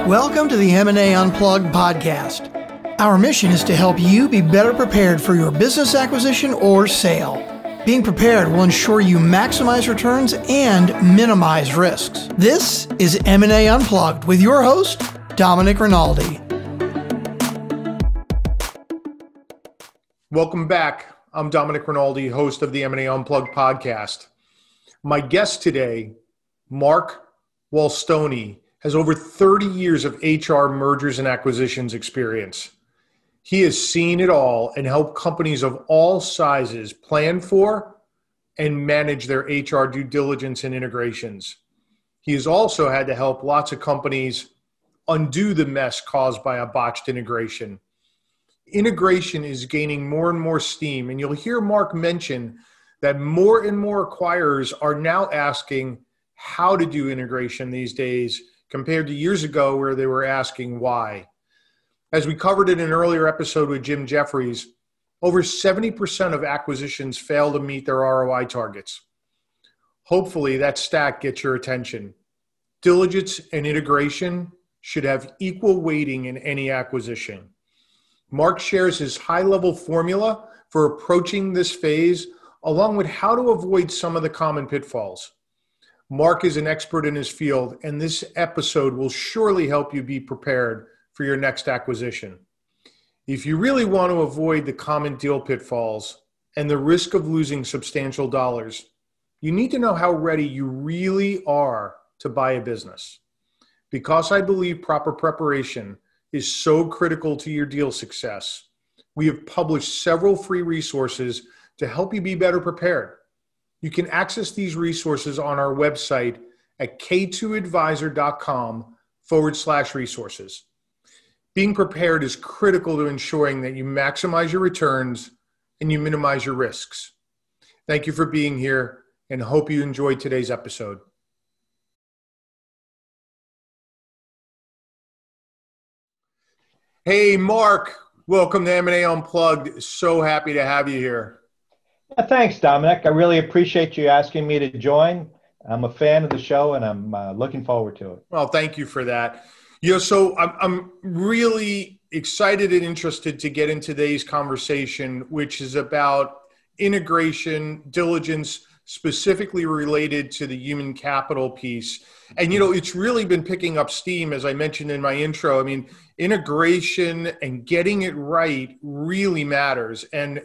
Welcome to the M&A Unplugged podcast. Our mission is to help you be better prepared for your business acquisition or sale. Being prepared will ensure you maximize returns and minimize risks. This is M&A Unplugged with your host, Domenic Rinaldi. Welcome back. I'm Domenic Rinaldi, host of the M&A Unplugged podcast. My guest today, Mark Walztoni, has over 30 years of HR mergers and acquisitions experience. He has seen it all and helped companies of all sizes plan for and manage their HR due diligence and integrations. He has also had to help lots of companies undo the mess caused by a botched integration. Integration is gaining more and more steam, and you'll hear Mark mention that more and more acquirers are now asking how to do integration these days compared to years ago where they were asking why. As we covered in an earlier episode with Jim Jeffries, over 70% of acquisitions fail to meet their ROI targets. Hopefully that stat gets your attention. Diligence and integration should have equal weighting in any acquisition. Mark shares his high-level formula for approaching this phase, along with how to avoid some of the common pitfalls. Mark is an expert in his field, and this episode will surely help you be prepared for your next acquisition. If you really want to avoid the common deal pitfalls and the risk of losing substantial dollars, you need to know how ready you really are to buy a business. Because I believe proper preparation is so critical to your deal success, we have published several free resources to help you be better prepared. You can access these resources on our website at k2advisor.com/resources. Being prepared is critical to ensuring that you maximize your returns and you minimize your risks. Thank you for being here and hope you enjoyed today's episode. Hey, Mark, welcome to M&A Unplugged. So happy to have you here. Thanks, Domenic. I really appreciate you asking me to join. I'm a fan of the show, and I'm looking forward to it. Well, thank you for that. So I'm really excited and interested to get into today's conversation, which is about integration, diligence, specifically related to the human capital piece. And, it's really been picking up steam, as I mentioned in my intro. I mean, integration and getting it right really matters. And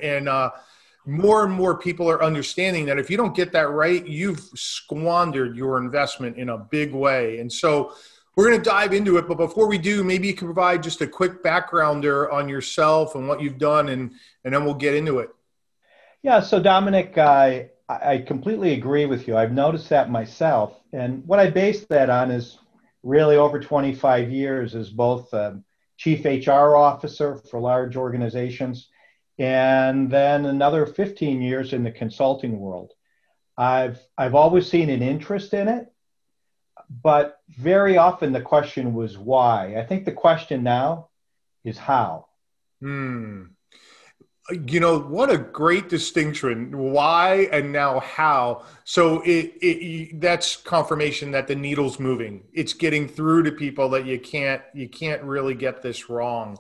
more and more people are understanding that if you don't get that right, you've squandered your investment in a big way. And so we're going to dive into it. But before we do, maybe you can provide just a quick backgrounder on yourself and what you've done, and then we'll get into it. Yeah, so Domenic, I completely agree with you. I've noticed that myself. And what I base that on is really over 25 years as both chief HR officer for large organizations, and then another 15 years in the consulting world. I've always seen an interest in it, but very often the question was why. I think the question now is how. What a great distinction. Why and now how. So that's confirmation that the needle's moving. It's getting through to people that you can't really get this wrong.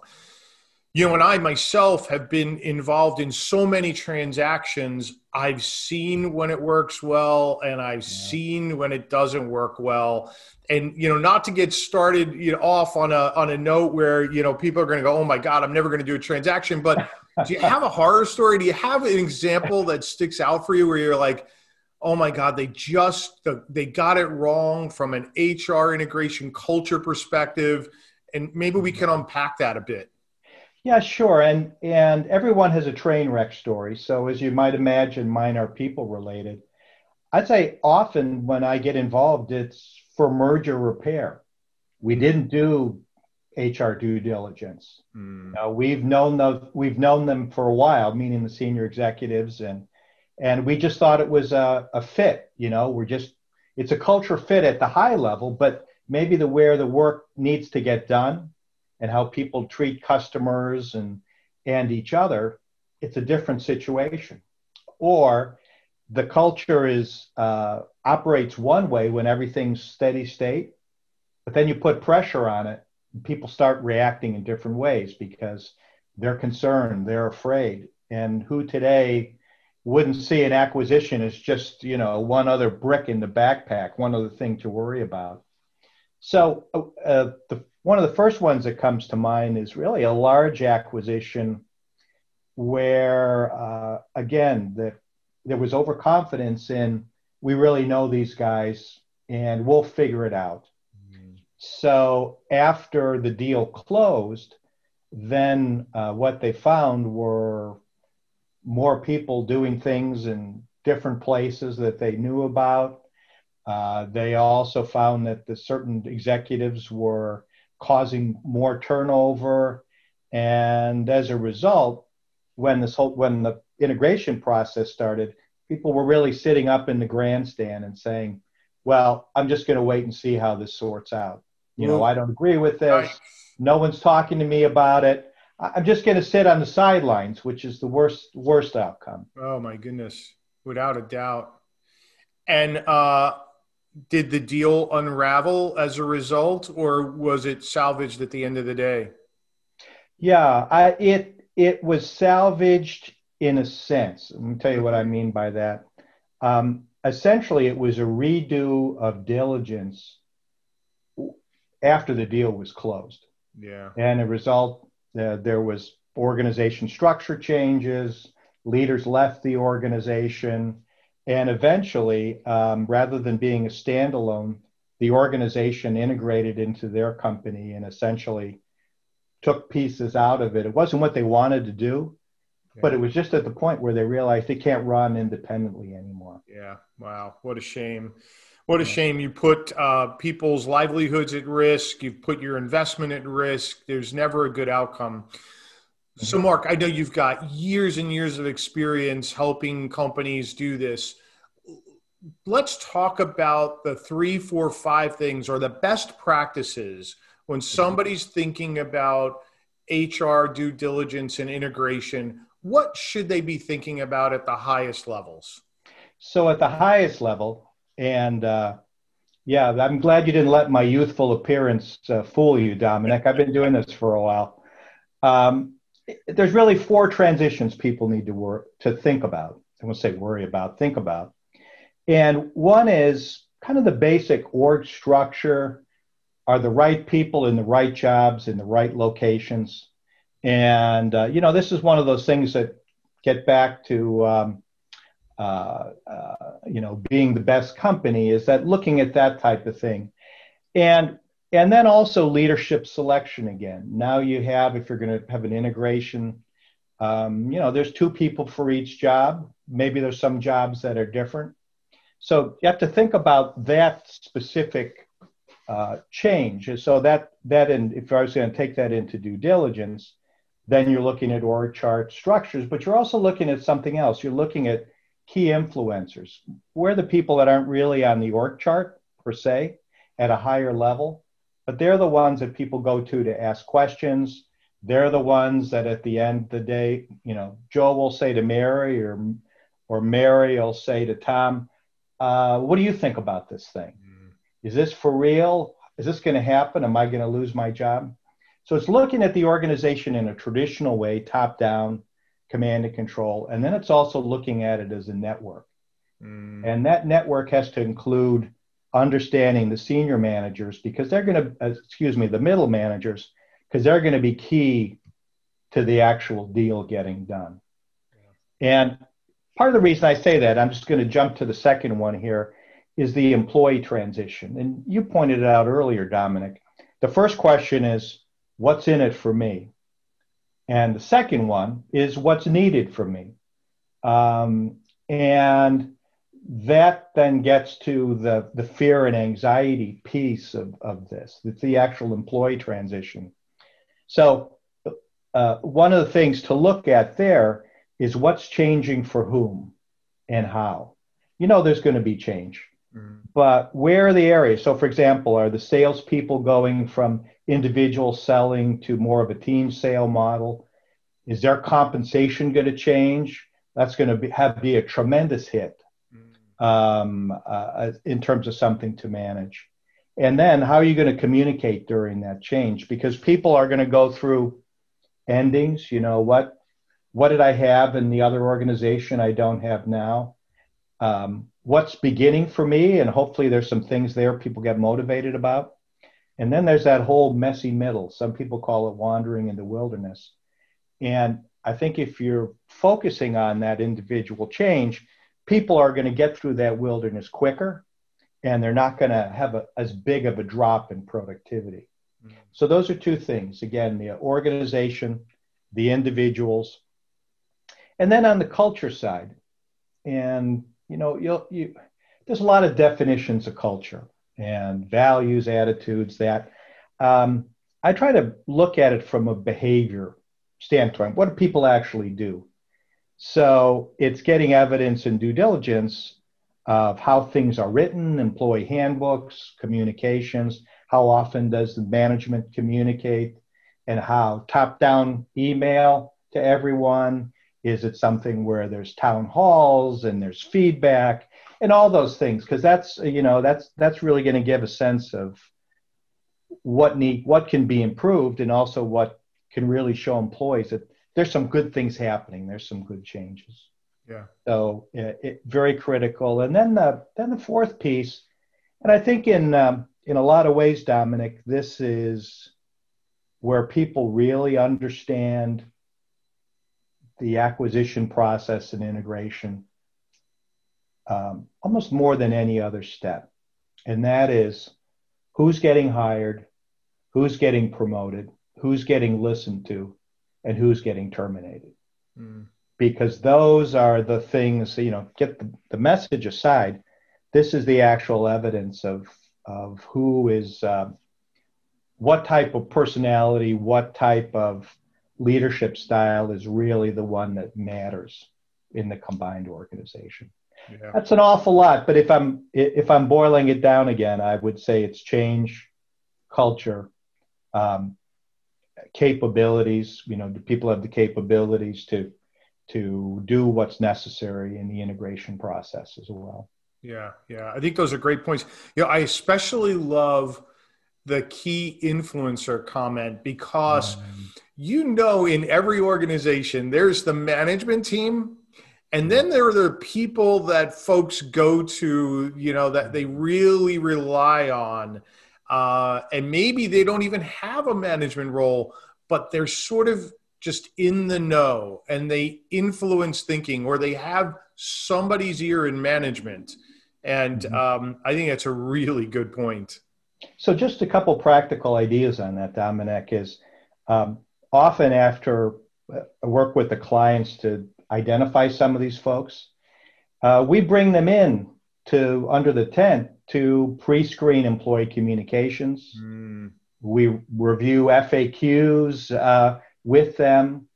And I myself have been involved in so many transactions. I've seen when it works well, and I've seen when it doesn't work well. And, not to get started off on a note where, people are going to go, oh my God, I'm never going to do a transaction. But do you have a horror story? Do you have an example that sticks out for you where you're like, oh my God, they got it wrong from an HR integration culture perspective? And maybe we can unpack that a bit. Yeah, sure. And everyone has a train wreck story. So as you might imagine, mine are people related. I'd say often when I get involved, it's for merger repair. We didn't do HR due diligence. We've known them for a while, meaning the senior executives, and we just thought it was a fit. It's a culture fit at the high level, but maybe where the work needs to get done and how people treat customers and each other, it's a different situation. Or the culture operates one way when everything's steady state, but then you put pressure on it people start reacting in different ways because they're concerned, they're afraid. And who today wouldn't see an acquisition as just, one other brick in the backpack, one other thing to worry about? So one of the first ones that comes to mind is really a large acquisition where, again, there was overconfidence in, we really know these guys and we'll figure it out. So after the deal closed, then what they found were more people doing things in different places that they knew about. They also found that the certain executives were causing more turnover. And as a result, when the integration process started, people were really sitting up in the grandstand and saying, well, I'm just going to wait and see how this sorts out. I don't agree with this. No one's talking to me about it. I'm just going to sit on the sidelines, which is the worst outcome. Oh my goodness, without a doubt. And did the deal unravel as a result, or was it salvaged at the end of the day? Yeah, it was salvaged in a sense. Let me tell you what I mean by that. Essentially, it was a redo of Diligence after the deal was closed. Yeah. And a result, there was organization structure changes, leaders left the organization, and eventually, rather than being a standalone, the organization integrated into their company and essentially took pieces out of it. It wasn't what they wanted to do, but it was just at the point where they realized they can't run independently anymore. Yeah. Wow. What a shame. What a shame. You put people's livelihoods at risk. You've put your investment at risk. There's never a good outcome. So, Mark, I know you've got years and years of experience helping companies do this. Let's talk about the 3, 4, 5 things or the best practices when somebody's thinking about HR due diligence and integration. What should they be thinking about at the highest levels? So at the highest level, and I'm glad you didn't let my youthful appearance fool you, Domenic. I've been doing this for a while. There's really 4 transitions people need to think about. I won't say worry about, think about. And one is kind of the basic org structure. Are the right people in the right jobs in the right locations? And, this is one of those things that get back to, being the best company, is that looking at that type of thing. And then also leadership selection again. Now you have, if you're going to have an integration, there's 2 people for each job. Maybe there's some jobs that are different. So you have to think about that specific change. So and if I was going to take that into due diligence, then you're looking at org chart structures, but you're also looking at something else. You're looking at key influencers. We're the people that aren't really on the org chart per se at a higher level, but they're the ones that people go to ask questions. They're the ones that at the end of the day, Joe will say to Mary or Mary will say to Tom, what do you think about this thing? Is this for real? Is this going to happen? Am I going to lose my job? So it's looking at the organization in a traditional way, top down, command and control. And then it's also looking at it as a network. And that network has to include understanding the senior managers, because they're going to, the middle managers, because they're going to be key to the actual deal getting done. And part of the reason I say that, I'm just going to jump to the second one here, is the employee transition. And you pointed it out earlier, Domenic. The first question is, what's in it for me? And the second one is, what's needed for me? And that then gets to the fear and anxiety piece of this. It's the actual employee transition. So one of the things to look at there is what's changing for whom and how. There's going to be change, but where are the areas? So for example, are the salespeople going from individual selling to more of a team sale model? Is their compensation going to change? That's going to be a tremendous hit in terms of something to manage. And then how are you going to communicate during that change? Because people are going to go through endings. What did I have in the other organization I don't have now? What's beginning for me? And hopefully there's some things there people get motivated about. And then there's that whole messy middle. Some people call it wandering in the wilderness. And I think if you're focusing on that individual change, people are going to get through that wilderness quicker, and they're not going to have as big of a drop in productivity. Mm-hmm. So those are two things. Again, the organization, the individuals, and then on the culture side. And, there's a lot of definitions of culture and values, attitudes that I try to look at it from a behavior standpoint. What do people actually do? So it's getting evidence in due diligence of how things are written, employee handbooks, communications, how often does the management communicate, and how top-down email to everyone. Is it something where there's town halls and there's feedback and all those things? Because that's really going to give a sense of what can be improved, and also what can really show employees that there's some good things happening. There's some good changes. Yeah. So very critical. And then the fourth piece, and I think in a lot of ways, Domenic, this is where people really understand the acquisition process and integration almost more than any other step. And that is who's getting hired, who's getting promoted, who's getting listened to, and who's getting terminated. Mm. Because those are the things, get the message aside. This is the actual evidence of who is, what type of personality, what type of leadership style is really the one that matters in the combined organization. Yeah. That's an awful lot, but if I'm boiling it down again, I would say it's change, culture, capabilities. Do people have the capabilities to do what's necessary in the integration process as well? Yeah. I think those are great points. I especially love the key influencer comment because in every organization there's the management team, and then there are the people that folks go to, that they really rely on, and maybe they don't even have a management role, but they're sort of just in the know and they influence thinking, or they have somebody's ear in management. And I think that's a really good point. So just a couple practical ideas on that, Domenic, is often after I work with the clients to identify some of these folks, we bring them in to under the tent to pre-screen employee communications. We review FAQs with them.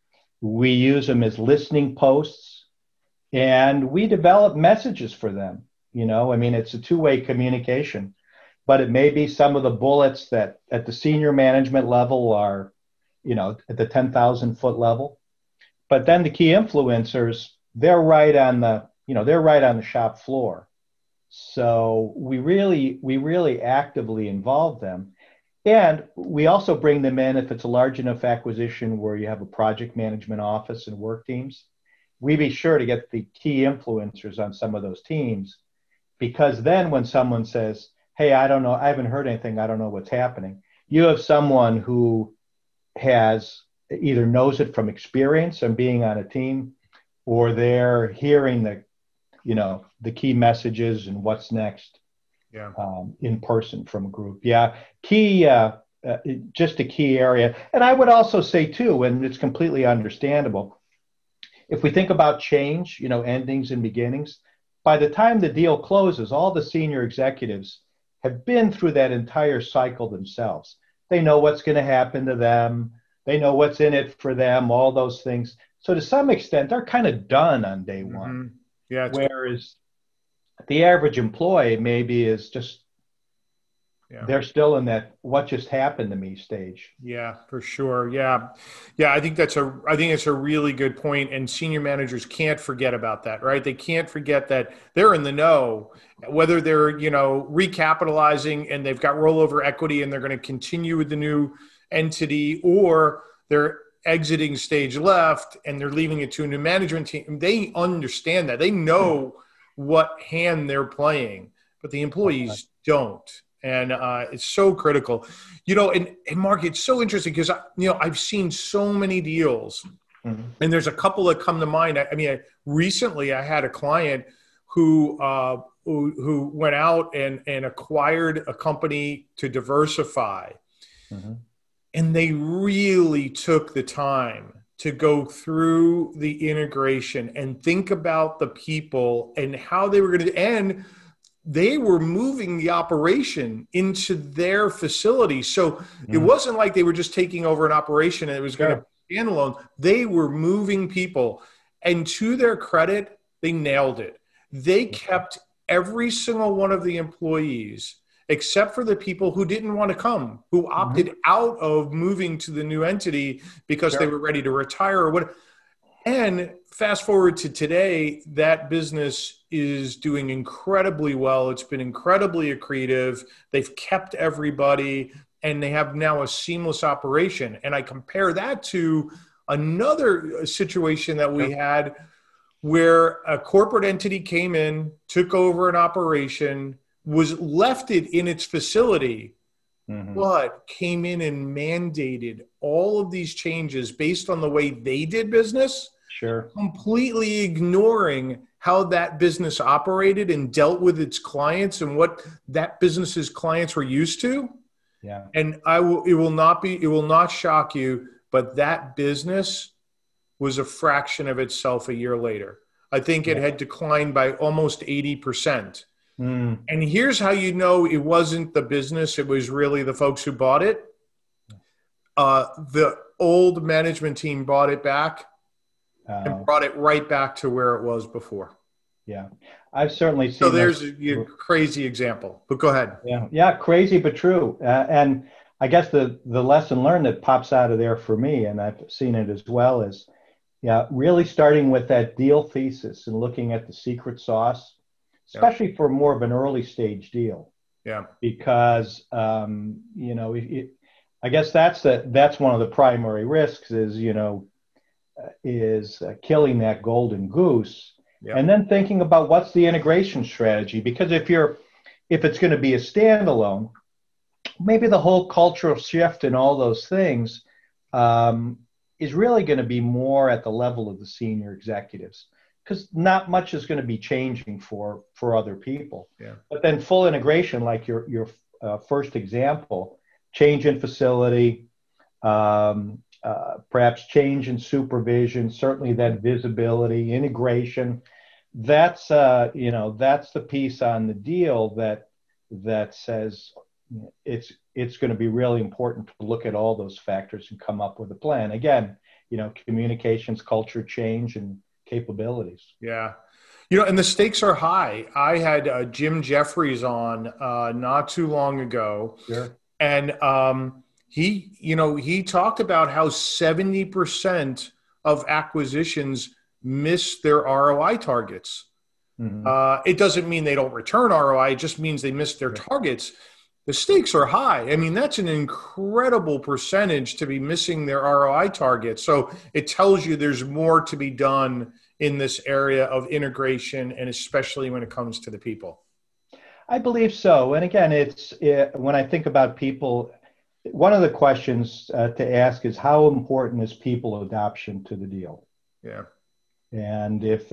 We use them as listening posts, and we develop messages for them. It's a two-way communication, but it may be some of the bullets that at the senior management level are, at the 10,000-foot level. But then the key influencers, they're right on the shop floor. So we really actively involve them. And we also bring them in if it's a large enough acquisition where you have a project management office and work teams. We be sure to get the key influencers on some of those teams, because then when someone says, hey, I don't know, I haven't heard anything, I don't know what's happening, you have someone who has either knows it from experience and being on a team, or they're hearing the key messages and what's next in person from a group. Just a key area. And I would also say too, and it's completely understandable, if we think about change, endings and beginnings, by the time the deal closes, all the senior executives have been through that entire cycle themselves. They know what's going to happen to them. They know what's in it for them, all those things. So to some extent, they're kind of done on day one. Yeah. Whereas the average employee maybe is just Yeah. they're still in that "what just happened to me" stage. Yeah, for sure. Yeah. Yeah, I think it's a really good point. And senior managers can't forget about that, right? They can't forget that they're in the know, whether they're, recapitalizing and they've got rollover equity and they're going to continue with the new entity, or they're exiting stage left and they're leaving it to a new management team. They understand that. They know what hand they're playing, but the employees don't. And it's so critical, and Mark, it's so interesting because, I've seen so many deals, and there's a couple that come to mind. Recently I had a client who went out and acquired a company to diversify. And they really took the time to go through the integration and think about the people and how they were going to end. They were moving the operation into their facility. So it wasn't like they were just taking over an operation and it was going to be standalone. They were moving people. And to their credit, they nailed it. They kept every single one of the employees, except for the people who didn't want to come, who opted out of moving to the new entity because they were ready to retire or what. And fast forward to today, that business is doing incredibly well. It's been incredibly accretive. They've kept everybody and they have now a seamless operation. And I compare that to another situation that we had where a corporate entity came in, took over an operation, was left it in its facility, but came in and mandated all of these changes based on the way they did business, completely ignoring how that business operated and dealt with its clients and what that business's clients were used to. And it will not shock you, but that business was a fraction of itself a year later. I think it had declined by almost 80%. And here's how you know it wasn't the business, it was really the folks who bought it. The old management team bought it back and brought it right back to where it was before. I've certainly seen. So there's a crazy example, but go ahead. Crazy but true. And I guess the lesson learned that pops out of there for me, and I've seen it as well, is really starting with that deal thesis and looking at the secret sauce, especially for more of an early stage deal. Because I guess that's one of the primary risks is killing that golden goose, and then thinking about what's the integration strategy. Because if it's going to be a standalone, maybe the whole cultural shift and all those things is really going to be more at the level of the senior executives, because not much is going to be changing for other people. But then full integration, like your first example, change in facility, perhaps change in supervision, certainly that visibility, integration. That's the piece on the deal that says it's going to be really important to look at all those factors and come up with a plan. Again, communications, culture change, and capabilities. And the stakes are high. I had Jim Jeffries on not too long ago. And he talked about how 70% of acquisitions miss their ROI targets. It doesn't mean they don't return ROI. It just means they miss their targets. The stakes are high. I mean, that's an incredible percentage to be missing their ROI targets. So it tells you there's more to be done in this area of integration, and especially when it comes to the people. I believe so. And again, when I think about people, one of the questions to ask is how important is people adoption to the deal? And if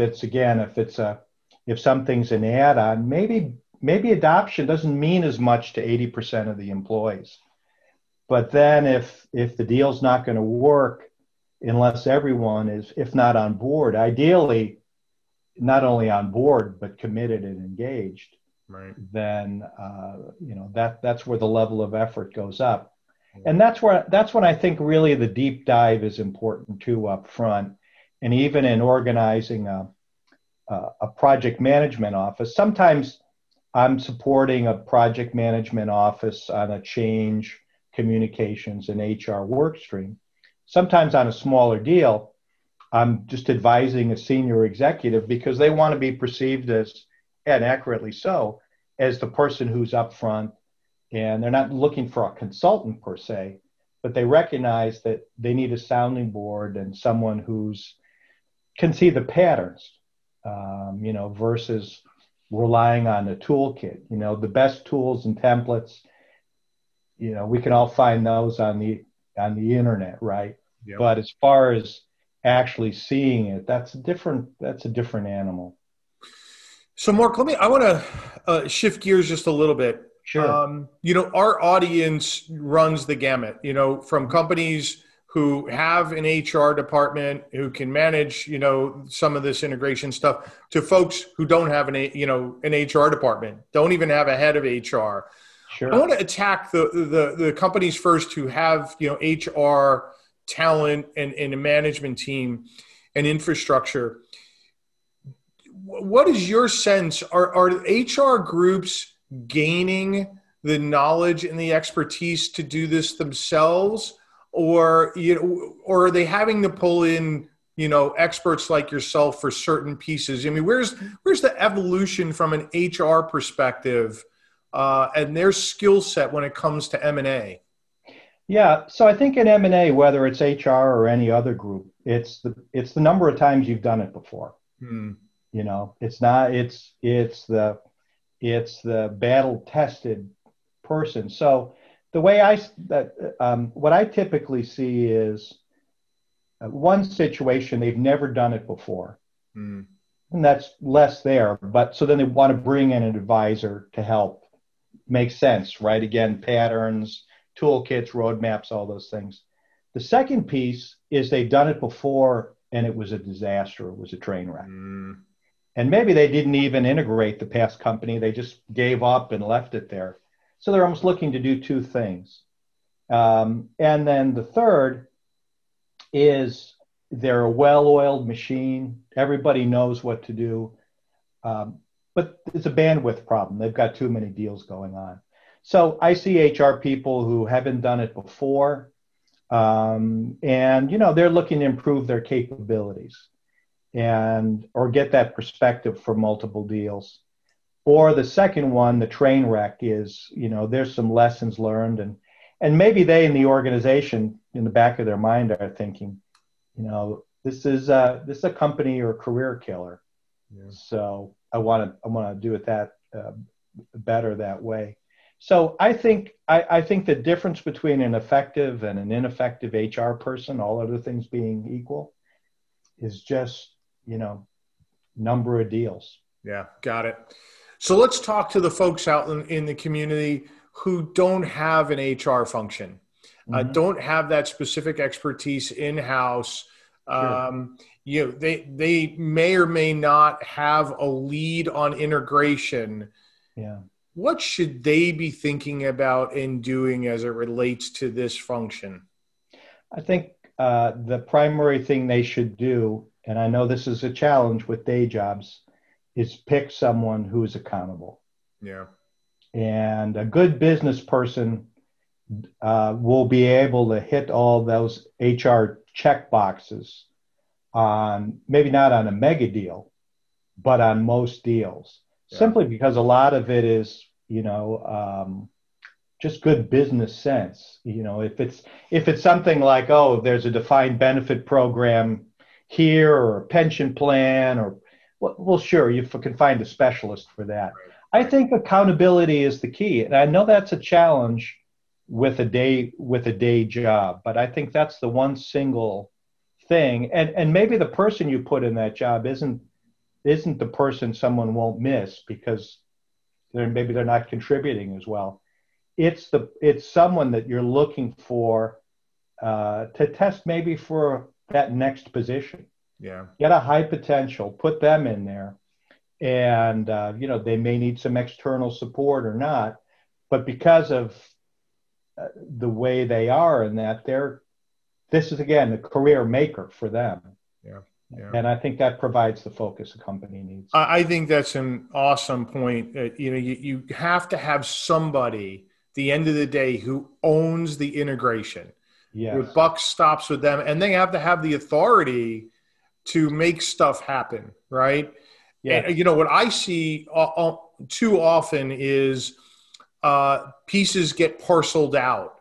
something's an add-on, maybe adoption doesn't mean as much to 80% of the employees. But then if the deal's not going to work unless everyone is, if not on board, ideally not only on board but committed and engaged, then that's where the level of effort goes up. And that's when I think really the deep dive is important too up front. And even in organizing a project management office, sometimes I'm supporting a project management office on a change, communications, and HR work stream. Sometimes on a smaller deal, I'm just advising a senior executive because they want to be perceived as, and accurately so, as the person who's up front. And they're not looking for a consultant per se, but they recognize that they need a sounding board and someone who's can see the patterns, versus relying on a toolkit. The best tools and templates, we can all find those on the internet, right? Yep. But as far as actually seeing it, that's a different animal. So Mark, I want to shift gears just a little bit. Sure. Our audience runs the gamut, from companies who have an HR department who can manage, some of this integration stuff, to folks who don't have an HR department, don't even have a head of HR. Sure. I want to attack the companies first who have, HR talent and a management team and infrastructure. What is your sense? Are HR groups gaining the knowledge and the expertise to do this themselves, or are they having to pull in, experts like yourself for certain pieces? I mean, where's the evolution from an HR perspective and their skill set when it comes to M&A? Yeah, so I think in M&A, whether it's HR or any other group, it's the number of times you've done it before. It's the battle tested person. So the way what I typically see is one situation, they've never done it before. And that's less there. But so then they want to bring in an advisor to help make sense, right? Again, patterns, toolkits, roadmaps, all those things. The second piece is they've done it before and it was a disaster. It was a train wreck. And maybe they didn't even integrate the past company. They just gave up and left it there. So they're almost looking to do two things. And then the third is they're a well-oiled machine. Everybody knows what to do. But it's a bandwidth problem. They've got too many deals going on. So I see HR people who haven't done it before. And, they're looking to improve their capabilities or get that perspective for multiple deals. Or the second one, the train wreck, is, there's some lessons learned, and maybe they in the organization in the back of their mind are thinking, this is a company or career killer. Yeah. So I want to do it that better that way. So I think the difference between an effective and an ineffective HR person, all other things being equal, is just, number of deals. Yeah, got it. So let's talk to the folks out in the community who don't have an HR function, don't have that specific expertise in-house. Sure. They may or may not have a lead on integration. Yeah. What should they be thinking about and doing as it relates to this function? I think the primary thing they should do, and I know this is a challenge with day jobs, is pick someone who is accountable. Yeah. And a good business person will be able to hit all those HR check boxes on, maybe not on a mega deal, but on most deals. Yeah. Simply because a lot of it is, just good business sense. If it's something like, oh, there's a defined benefit program here or a pension plan, or well, sure, you can find a specialist for that. Right. I think accountability is the key, and I know that's a challenge with a day job, but I think that's the one single thing. And maybe the person you put in that job isn't the person someone won't miss because maybe they're not contributing as well. It's someone that you're looking for to test maybe for that next position. Yeah. Get a high potential, put them in there, and they may need some external support or not, but because of the way they are, and that this is again a career maker for them. Yeah. Yeah. And I think that provides the focus a company needs. I think that's an awesome point. You have to have somebody at the end of the day who owns the integration. Yes. The buck stops with them, and they have to have the authority to make stuff happen, right? Yeah. And what I see too often is pieces get parceled out.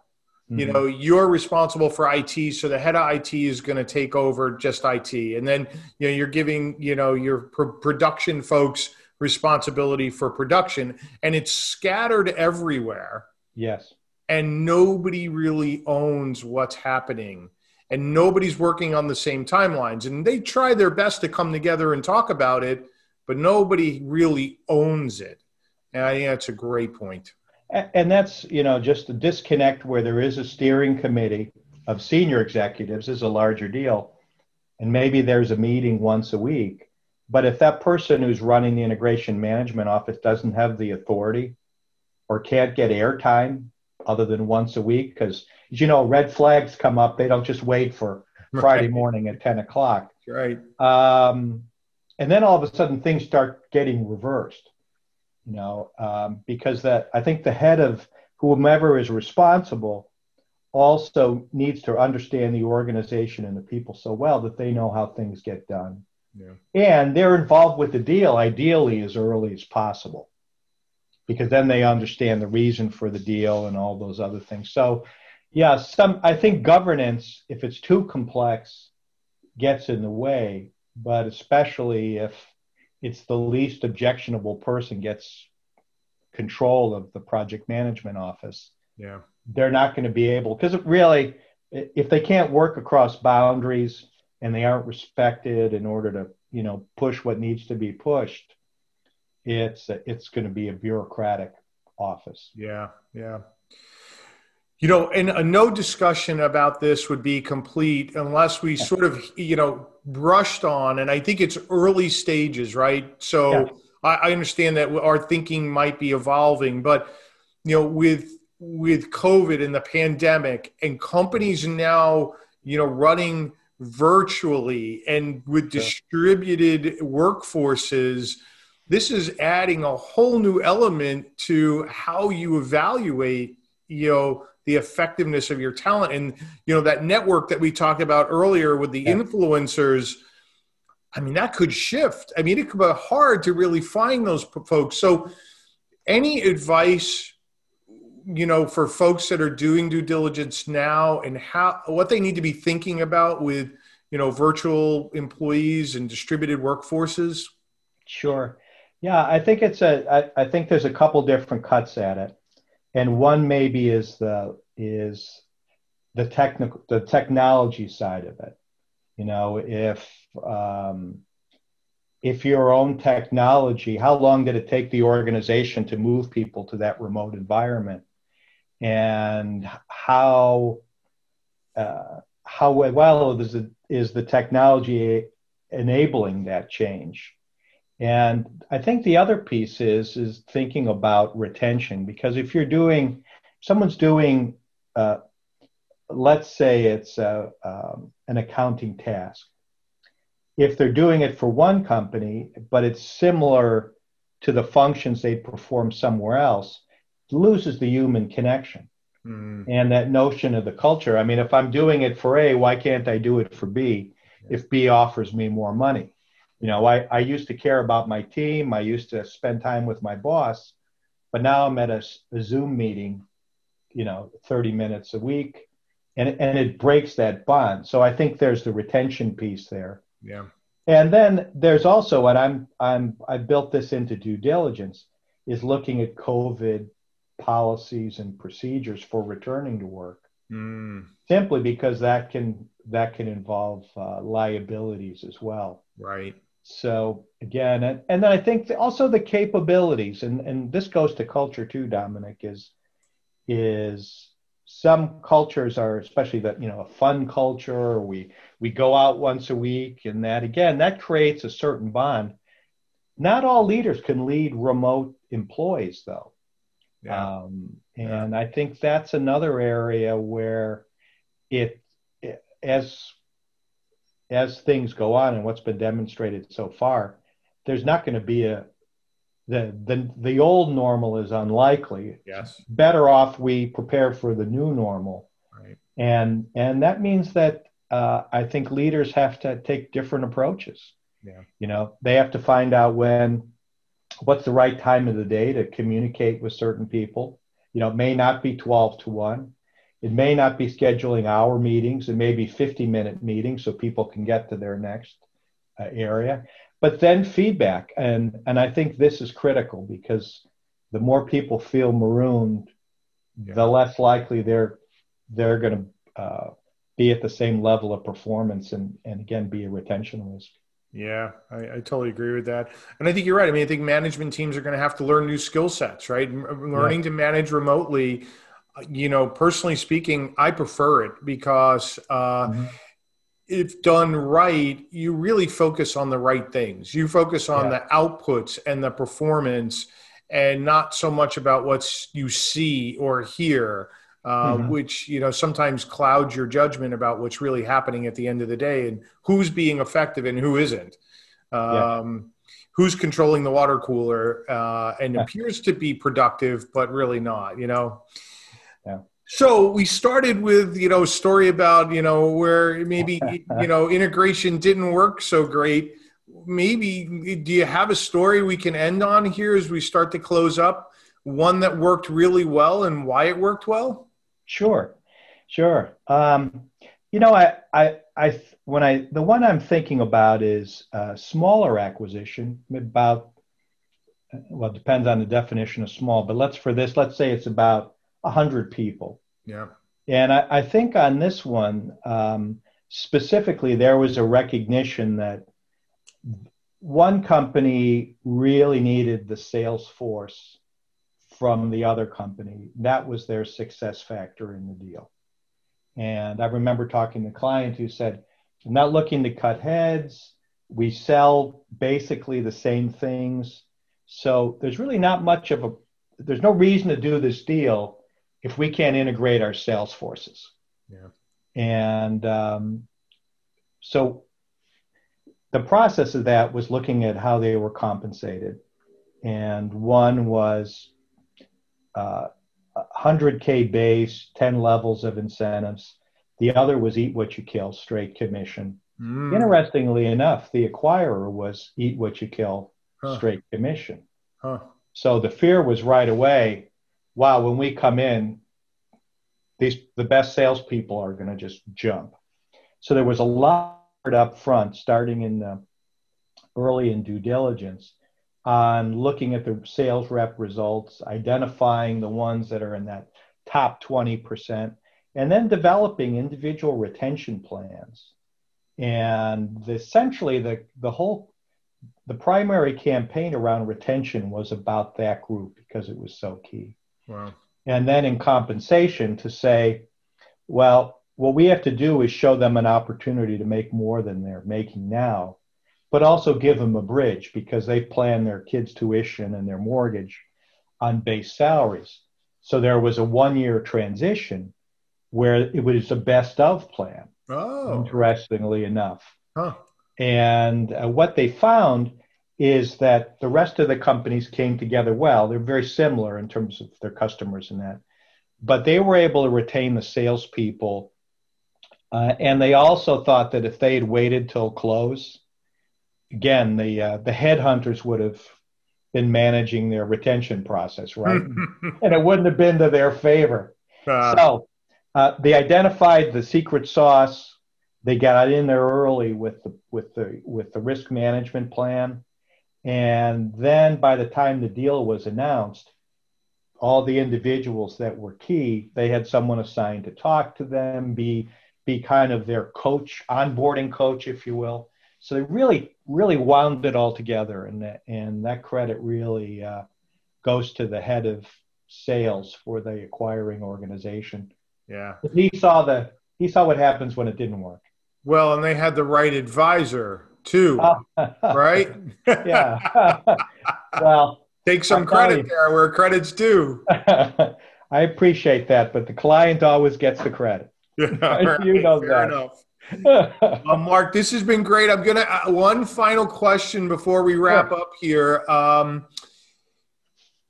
Mm-hmm. You're responsible for IT, so the head of IT is going to take over just IT, and then you're giving your production folks responsibility for production, and it's scattered everywhere. Yes. And nobody really owns what's happening, and nobody's working on the same timelines, and they try their best to come together and talk about it, but nobody really owns it. And I think that's a great point. And that's, just a disconnect where there is a steering committee of senior executives is a larger deal. And maybe there's a meeting once a week. But if that person who's running the integration management office doesn't have the authority or can't get airtime other than once a week, because, red flags come up, they don't just wait for Friday morning at 10 o'clock. Right. And then all of a sudden things start getting reversed. Because I think the head of whomever is responsible also needs to understand the organization and the people so well that they know how things get done. Yeah. And they're involved with the deal, ideally as early as possible, because then they understand the reason for the deal and all those other things. So, yeah, I think governance, if it's too complex, gets in the way, but especially if it's the least objectionable person gets control of the project management office. Yeah. They're not going to be able, because really, if they can't work across boundaries and they aren't respected in order to, push what needs to be pushed, it's going to be a bureaucratic office. Yeah. Yeah. And a no discussion about this would be complete unless we sort of, brushed on, and I think it's early stages, right? So yeah. I understand that our thinking might be evolving, but, with COVID and the pandemic and companies now, running virtually and with distributed workforces, this is adding a whole new element to how you evaluate, the effectiveness of your talent. And, that network that we talked about earlier with the influencers, I mean, that could shift. I mean, it could be hard to really find those folks. So any advice, for folks that are doing due diligence now and what they need to be thinking about with, virtual employees and distributed workforces? Sure. Yeah, I think I think there's a couple different cuts at it. And one maybe is the technology side of it. If your own technology, how long did it take the organization to move people to that remote environment, and how well is the technology enabling that change? And I think the other piece is thinking about retention, because if someone's doing, let's say it's an accounting task. If they're doing it for one company, but it's similar to the functions they perform somewhere else, it loses the human connection and that notion of the culture. I mean, if I'm doing it for A, why can't I do it for B if B offers me more money? I used to care about my team. I used to spend time with my boss, but now I'm at a Zoom meeting, 30 minutes a week, and it breaks that bond. So I think there's the retention piece there. Yeah. And then there's also what I built this into due diligence, is looking at COVID policies and procedures for returning to work, simply because that can involve liabilities as well. Right. So again, and then I think also the capabilities, and this goes to culture too, Dominic, is some cultures are, especially that, a fun culture, or we go out once a week, and that creates a certain bond. Not all leaders can lead remote employees though. Yeah. And I think that's another area where as as things go on and what's been demonstrated so far, there's not going to be the old normal is unlikely. Yes. It's better off we prepare for the new normal. Right. And that means that I think leaders have to take different approaches. Yeah. They have to find out what's the right time of the day to communicate with certain people. It may not be 12 to 1. It may not be scheduling hour meetings. It may be 50-minute meetings so people can get to their next area. But then feedback. And I think this is critical, because the more people feel marooned, the less likely they're going to be at the same level of performance and again, be a retention risk. Yeah, I totally agree with that. And I think you're right. I mean, I think management teams are going to have to learn new skill sets, right? Learning to manage remotely, personally speaking, I prefer it because if done right, you really focus on the right things. You focus on the outputs and the performance, and not so much about what you see or hear, which, sometimes clouds your judgment about what's really happening at the end of the day and who's being effective and who isn't. Who's controlling the water cooler and appears to be productive, but really not, So we started with, a story about, where maybe, integration didn't work so great. Maybe, do you have a story we can end on here as we start to close up? One that worked really well and why it worked well? Sure. The one I'm thinking about is a smaller acquisition, it depends on the definition of small, but let's say it's about 100 people. Yeah. And I think on this one, specifically, there was a recognition that one company really needed the sales force from the other company. That was their success factor in the deal. And I remember talking to a client who said, I'm not looking to cut heads. We sell basically the same things. So there's really not there's no reason to do this deal if we can't integrate our sales forces. Yeah. And so the process of that was looking at how they were compensated. And one was 100K base, 10 levels of incentives. The other was eat what you kill, straight commission. Interestingly enough, the acquirer was eat what you kill, straight commission. So the fear was right away, wow, when we come in, the best salespeople are going to just jump. So there was a lot up front, starting early in due diligence, on looking at the sales rep results, identifying the ones that are in that top 20%, and then developing individual retention plans. And essentially the primary campaign around retention was about that group because it was so key. Wow. And then in compensation to say, well, what we have to do is show them an opportunity to make more than they're making now, but also give them a bridge because they've planned their kids' tuition and their mortgage on base salaries. So there was a 1-year transition where it was a best of plan, interestingly enough. And what they found is that the rest of the companies came together well. They're very similar in terms of their customers and that, but they were able to retain the salespeople. And they also thought that if they had waited till close, again, the headhunters would have been managing their retention process, right? And it wouldn't have been to their favor. So they identified the secret sauce. They got in there early with the risk management plan. And then by the time the deal was announced, all the individuals that were key, they had someone assigned to talk to them, be kind of their coach, onboarding coach, if you will. So they really, really wound it all together. And that credit really goes to the head of sales for the acquiring organization. Yeah. He saw what happens when it didn't work. Well, and they had the right advisor too, right? Yeah. Well, take some credit there where credit's due. I appreciate that, but the client always gets the credit. Yeah, right. You know Fair that. enough. Mark, this has been great. I'm going to, one final question before we wrap up here.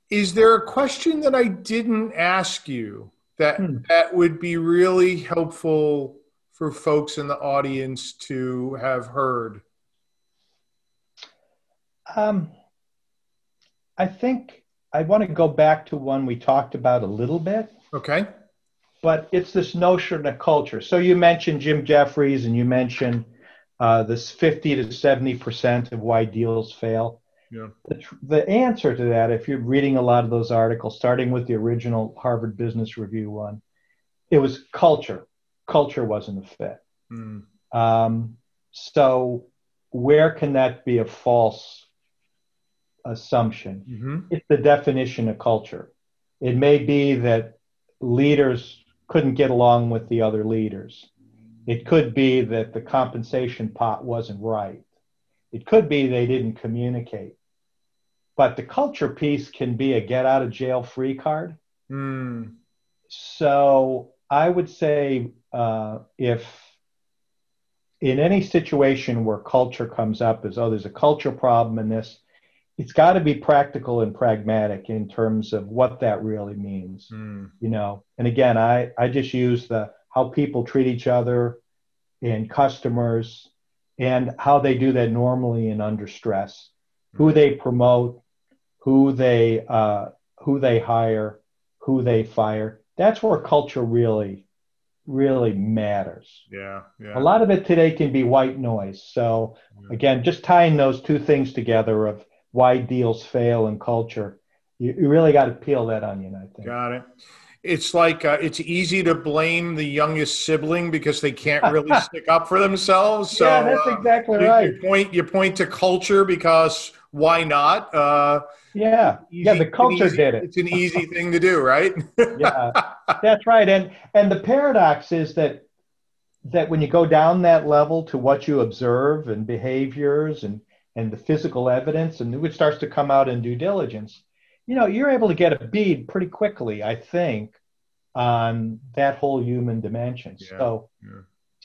Is there a question that I didn't ask you that would be really helpful for folks in the audience to have heard? I think I want to go back to one we talked about a little bit. Okay. But it's this notion of culture. So you mentioned Jim Jeffries, and you mentioned this 50 to 70% of why deals fail. Yeah. The answer to that, if you're reading a lot of those articles, starting with the original Harvard Business Review one, it was culture. Culture wasn't a fit. So where can that be a false assumption? It's the definition of culture. It may be that leaders couldn't get along with the other leaders. It could be that the compensation pot wasn't right. It could be they didn't communicate. But the culture piece can be a get out of jail free card. So I would say if in any situation where culture comes up as, oh, there's a culture problem in this, it's got to be practical and pragmatic in terms of what that really means, you know. And again, I just use how people treat each other and customers and how they do that normally and under stress, who they promote, who they hire, who they fire. That's where culture really, really matters. Yeah. A lot of it today can be white noise. So again, just tying those two things together of why deals fail and culture, you really got to peel that onion, I think. Got it. It's like it's easy to blame the youngest sibling because they can't really stick up for themselves. So yeah, that's exactly right. You point to culture because why not? The culture did it. It's an easy thing to do, right? Yeah, that's right. And the paradox is that when you go down that level to what you observe and behaviors and the physical evidence, and it starts to come out in due diligence, you know, you're able to get a bead pretty quickly, I think, on that whole human dimension. So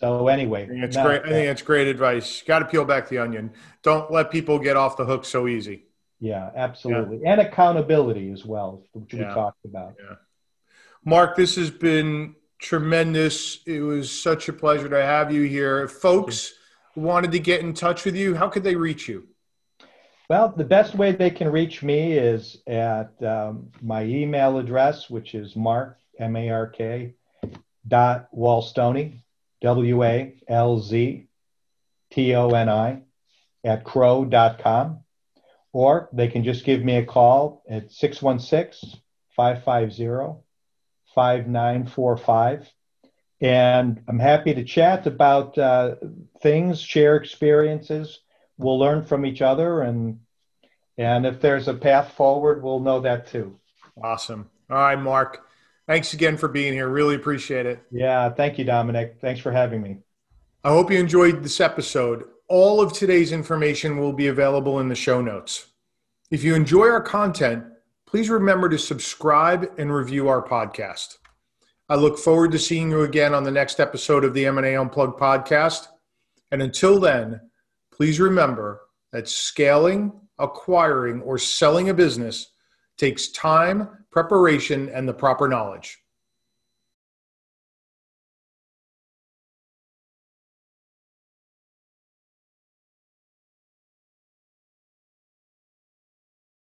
anyway. I think it's great. I think that's great advice. You got to peel back the onion. Don't let people get off the hook so easy. Yeah, absolutely. Yeah. And accountability as well, which we talked about. Yeah. Mark, this has been tremendous. It was such a pleasure to have you here. If folks wanted to get in touch with you, how could they reach you? Well, the best way they can reach me is at my email address, which is Mark, M-A-R-K, .Walztoni, W-A-L-Z-T-O-N-I, at crow.com. Or they can just give me a call at 616-550-5945. And I'm happy to chat about things, share experiences. We'll learn from each other. And if there's a path forward, we'll know that too. Awesome. All right, Mark. Thanks again for being here. Really appreciate it. Yeah. Thank you, Dominic. Thanks for having me. I hope you enjoyed this episode. All of today's information will be available in the show notes. If you enjoy our content, please remember to subscribe and review our podcast. I look forward to seeing you again on the next episode of the M&A Unplugged podcast. And until then, please remember that scaling, acquiring, or selling a business takes time, preparation, and the proper knowledge.